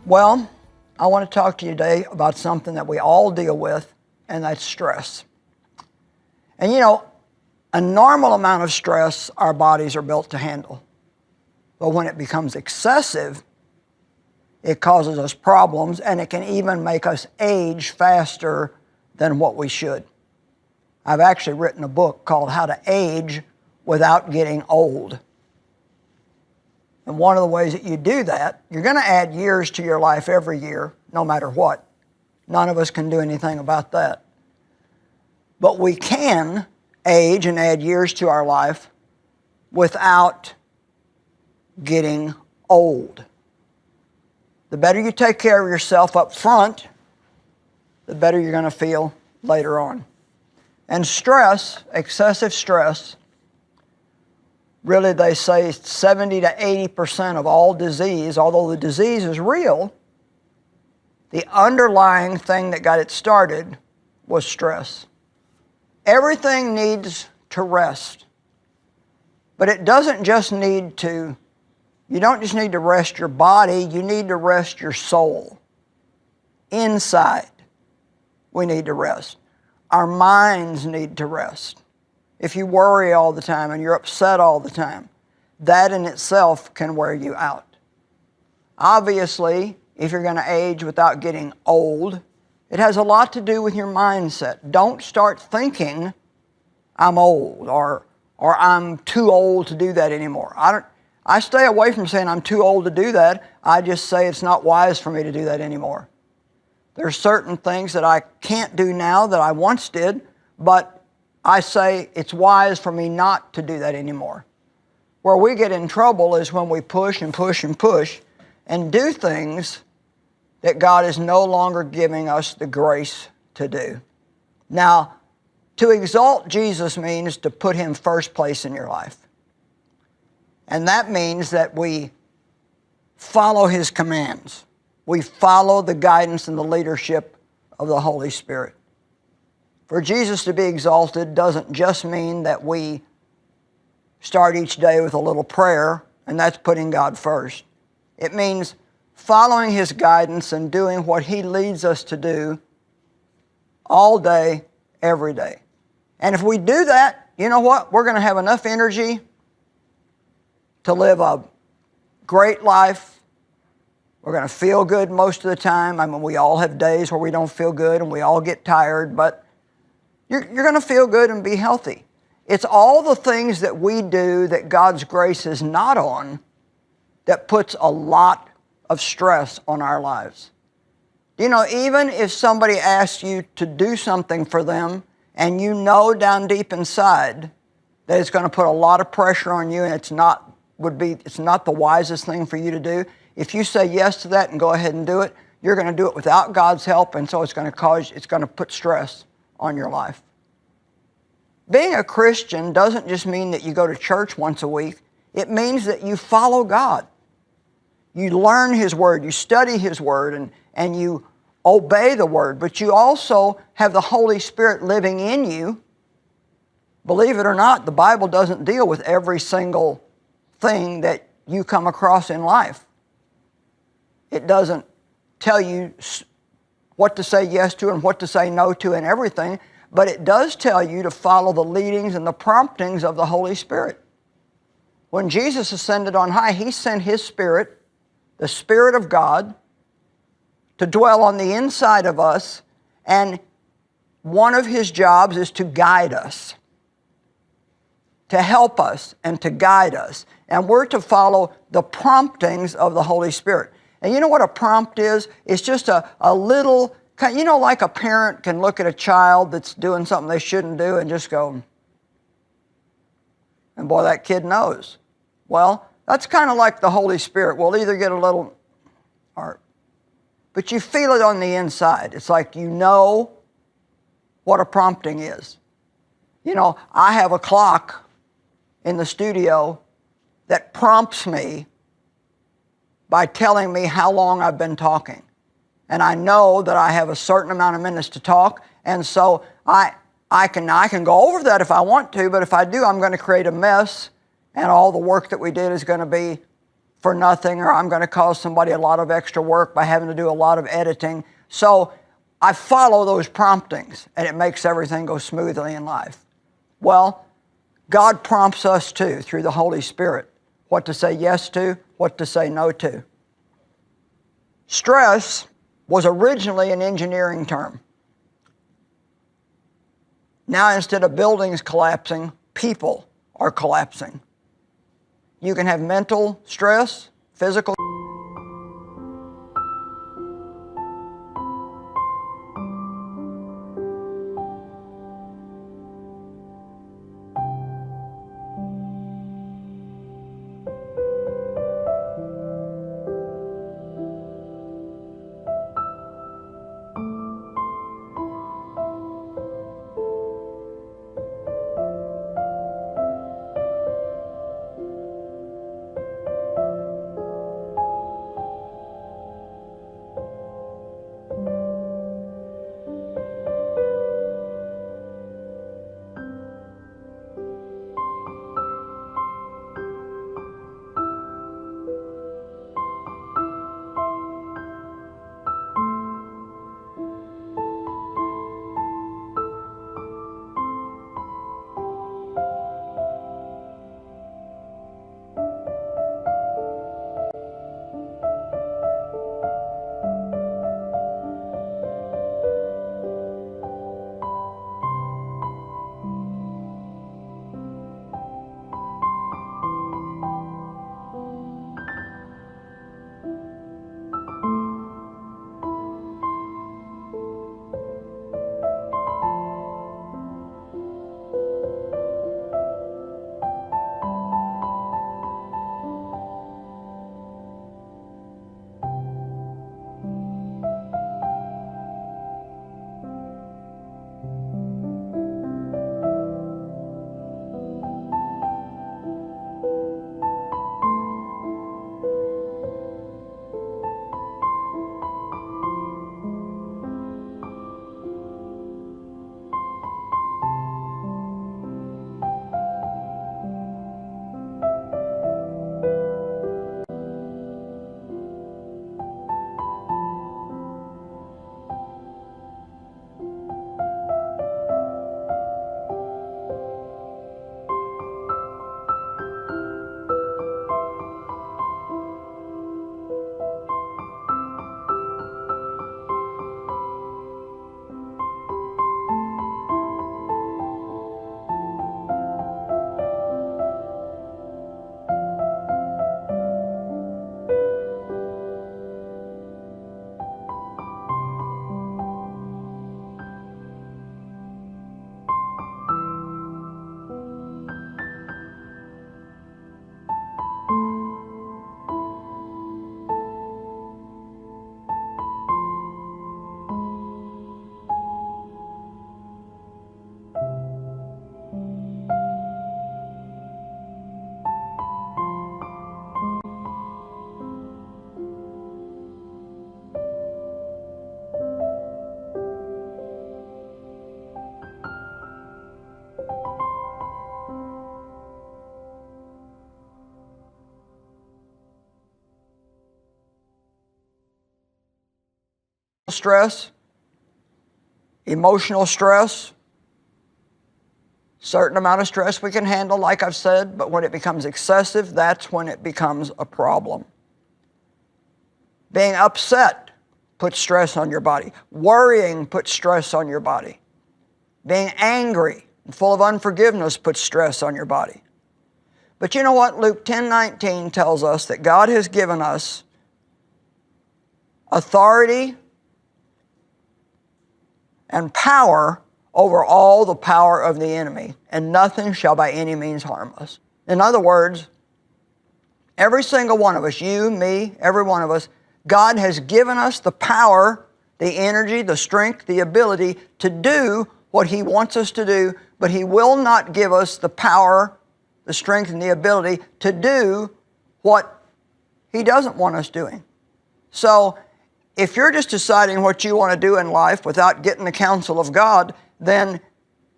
Well, I want to talk to you today about something that we all deal with, and that's stress. And you know, a normal amount of stress our bodies are built to handle. But when it becomes excessive, it causes us problems, and it can even make us age faster than what we should. I've actually written a book called How to Age Without Getting Old. And one of the ways that you do that, you're going to add years to your life every year, no matter what. None of us can do anything about that. But we can age and add years to our life without getting old. The better you take care of yourself up front, the better you're going to feel later on. And stress, excessive stress, really they say 70 to 80% of all disease, although the disease is real, the underlying thing that got it started was stress. Everything needs to rest. But it doesn't just need to, you don't just need to rest your body, you need to rest your soul. Inside, we need to rest. Our minds need to rest. If you worry all the time and you're upset all the time, that in itself can wear you out. Obviously, if you're going to age without getting old, it has a lot to do with your mindset. Don't start thinking, I'm old, or I'm too old to do that anymore. I stay away from saying I'm too old to do that. I just say it's not wise for me to do that anymore. There's certain things that I can't do now that I once did, but I say it's wise for me not to do that anymore. Where we get in trouble is when we push and push and push and do things that God is no longer giving us the grace to do. Now, to exalt Jesus means to put Him first place in your life. And that means that we follow His commands. We follow the guidance and the leadership of the Holy Spirit. For Jesus to be exalted doesn't just mean that we start each day with a little prayer, and that's putting God first. It means following His guidance and doing what He leads us to do all day, every day. And if we do that, you know what? We're going to have enough energy to live a great life. We're going to feel good most of the time. I mean, we all have days where we don't feel good and we all get tired, but you're going to feel good and be healthy. It's all the things that we do that God's grace is not on that puts a lot of stress on our lives. You know, even if somebody asks you to do something for them and you know down deep inside that it's going to put a lot of pressure on you and it's not the wisest thing for you to do, if you say yes to that and go ahead and do it, you're going to do it without God's help, and so it's going to put stress on your life. Being a Christian doesn't just mean that you go to church once a week. It means that you follow God. You learn His Word, you study His Word, and you obey the Word, but you also have the Holy Spirit living in you. Believe it or not, the Bible doesn't deal with every single thing that you come across in life. It doesn't tell you what to say yes to and what to say no to and everything, but it does tell you to follow the leadings and the promptings of the Holy Spirit. When Jesus ascended on high, He sent His Spirit, the Spirit of God, to dwell on the inside of us, and one of His jobs is to guide us, to help us and to guide us. And we're to follow the promptings of the Holy Spirit. And you know what a prompt is? It's just a little, you know, like a parent can look at a child that's doing something they shouldn't do and just go, and boy, that kid knows. Well, that's kind of like the Holy Spirit. We'll either get a little, but you feel it on the inside. It's like you know what a prompting is. You know, I have a clock in the studio that prompts me by telling me how long I've been talking. And I know that I have a certain amount of minutes to talk, and so I can go over that if I want to, but if I do, I'm going to create a mess, and all the work that we did is going to be for nothing, or I'm going to cause somebody a lot of extra work by having to do a lot of editing. So I follow those promptings, and it makes everything go smoothly in life. Well, God prompts us too, through the Holy Spirit, what to say yes to, what to say no to. Stress was originally an engineering term. Now, instead of buildings collapsing, people are collapsing. You can have mental stress, physical. Stress, emotional stress, certain amount of stress we can handle, like I've said, but when it becomes excessive, that's when it becomes a problem. Being upset puts stress on your body. Worrying puts stress on your body. Being angry and full of unforgiveness puts stress on your body. But you know what? Luke 10:19 tells us that God has given us authority and power over all the power of the enemy, and nothing shall by any means harm us. In other words, every single one of us, you, me, every one of us, God has given us the power, the energy, the strength, the ability to do what He wants us to do, but He will not give us the power, the strength, and the ability to do what He doesn't want us doing. So, if you're just deciding what you want to do in life without getting the counsel of God, then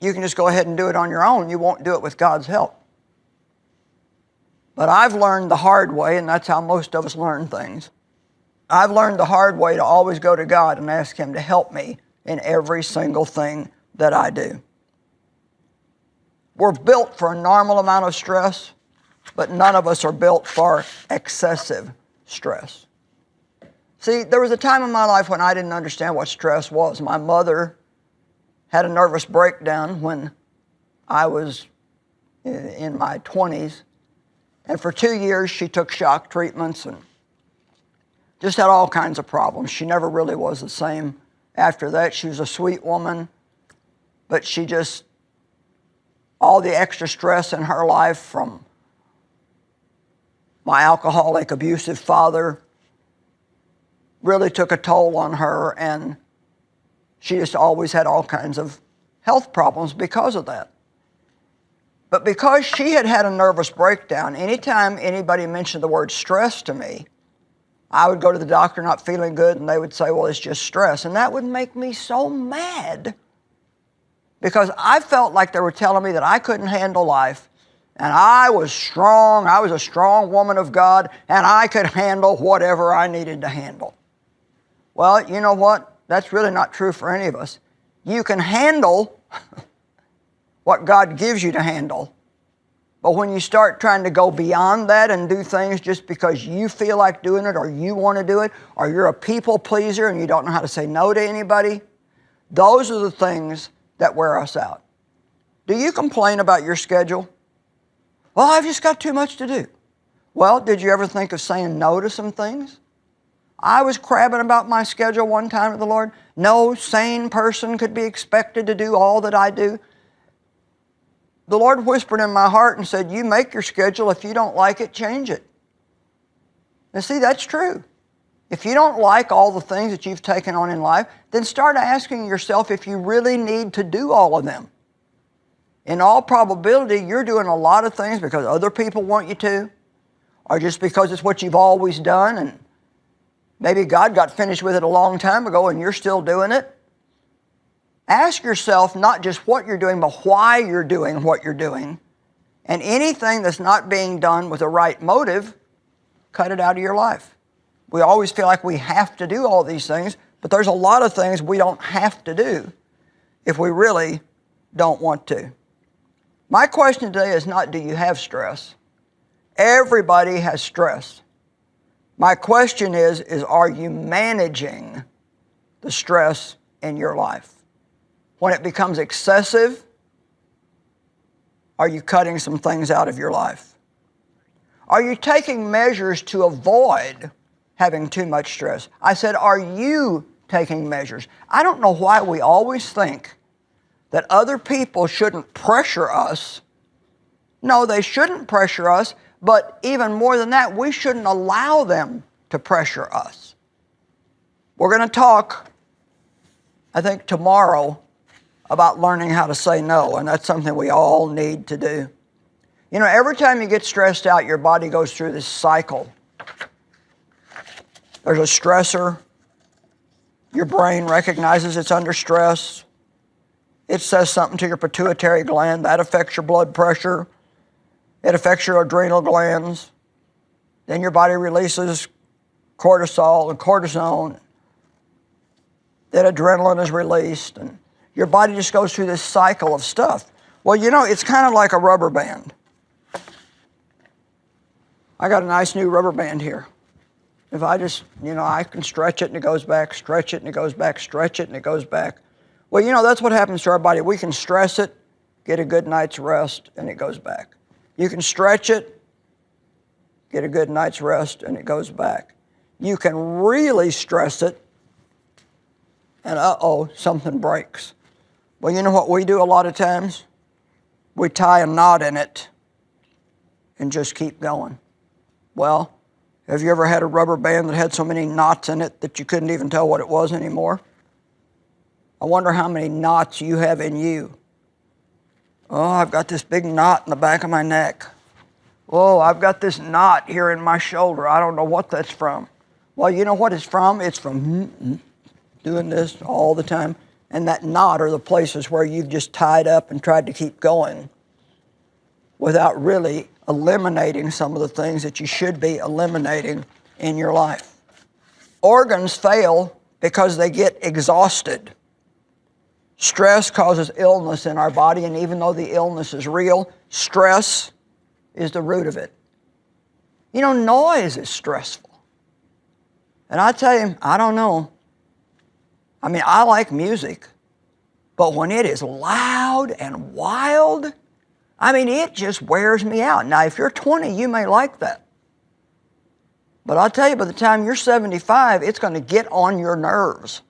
you can just go ahead and do it on your own. You won't do it with God's help. But I've learned the hard way, and that's how most of us learn things. I've learned the hard way to always go to God and ask Him to help me in every single thing that I do. We're built for a normal amount of stress, but none of us are built for excessive stress. See, there was a time in my life when I didn't understand what stress was. My mother had a nervous breakdown when I was in my 20s. And for 2 years, she took shock treatments and just had all kinds of problems. She never really was the same after that. She was a sweet woman, but she just, all the extra stress in her life from my alcoholic, abusive father really took a toll on her, and she just always had all kinds of health problems because of that. But because she had had a nervous breakdown, anytime anybody mentioned the word stress to me, I would go to the doctor not feeling good, and they would say, well, it's just stress. And that would make me so mad because I felt like they were telling me that I couldn't handle life, and I was strong. I was a strong woman of God, and I could handle whatever I needed to handle. Well, you know what? That's really not true for any of us. You can handle what God gives you to handle. But when you start trying to go beyond that and do things just because you feel like doing it or you want to do it, or you're a people pleaser and you don't know how to say no to anybody, those are the things that wear us out. Do you complain about your schedule? Well, I've just got too much to do. Well, did you ever think of saying no to some things? I was crabbing about my schedule one time with the Lord. No sane person could be expected to do all that I do. The Lord whispered in my heart and said, you make your schedule. If you don't like it, change it. And see, that's true. If you don't like all the things that you've taken on in life, then start asking yourself if you really need to do all of them. In all probability, you're doing a lot of things because other people want you to, or just because it's what you've always done, and maybe God got finished with it a long time ago and you're still doing it. Ask yourself not just what you're doing, but why you're doing what you're doing. And anything that's not being done with the right motive, cut it out of your life. We always feel like we have to do all these things, but there's a lot of things we don't have to do if we really don't want to. My question today is not, do you have stress? Everybody has stress. My question is are you managing the stress in your life? When it becomes excessive, are you cutting some things out of your life? Are you taking measures to avoid having too much stress? I said, are you taking measures? I don't know why we always think that other people shouldn't pressure us. No, they shouldn't pressure us, but even more than that, we shouldn't allow them to pressure us. We're going to talk, I think, tomorrow about learning how to say no, and that's something we all need to do. You know, every time you get stressed out, your body goes through this cycle. There's a stressor. Your brain recognizes it's under stress. It says something to your pituitary gland. That affects your blood pressure. It affects your adrenal glands. Then your body releases cortisol and cortisone. Then adrenaline is released, and your body just goes through this cycle of stuff. Well, you know, it's kind of like a rubber band. I got a nice new rubber band here. If I just, I can stretch it and it goes back, stretch it and it goes back, stretch it and it goes back. Well, that's what happens to our body. We can stress it, get a good night's rest, and it goes back. You can stretch it, get a good night's rest, and it goes back. You can really stress it, and something breaks. Well, you know what we do a lot of times? We tie a knot in it and just keep going. Well, have you ever had a rubber band that had so many knots in it that you couldn't even tell what it was anymore? I wonder how many knots you have in you. Oh, I've got this big knot in the back of my neck. Oh, I've got this knot here in my shoulder. I don't know what that's from. Well, you know what it's from? It's from doing this all the time. And that knot are the places where you've just tied up and tried to keep going without really eliminating some of the things that you should be eliminating in your life. Organs fail because they get exhausted. Stress causes illness in our body, and even though the illness is real, stress is the root of it. You know, noise is stressful. And I tell you, I don't know. I mean, I like music, but when it is loud and wild, I mean, it just wears me out. Now, if you're 20, you may like that. But I'll tell you, by the time you're 75, it's going to get on your nerves.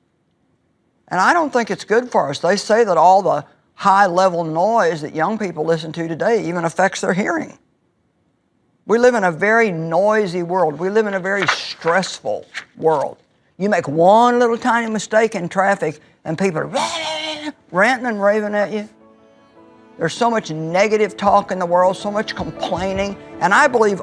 And I don't think it's good for us. They say that all the high-level noise that young people listen to today even affects their hearing. We live in a very noisy world. We live in a very stressful world. You make one little tiny mistake in traffic and people are ranting and raving at you. There's so much negative talk in the world, so much complaining. And I believe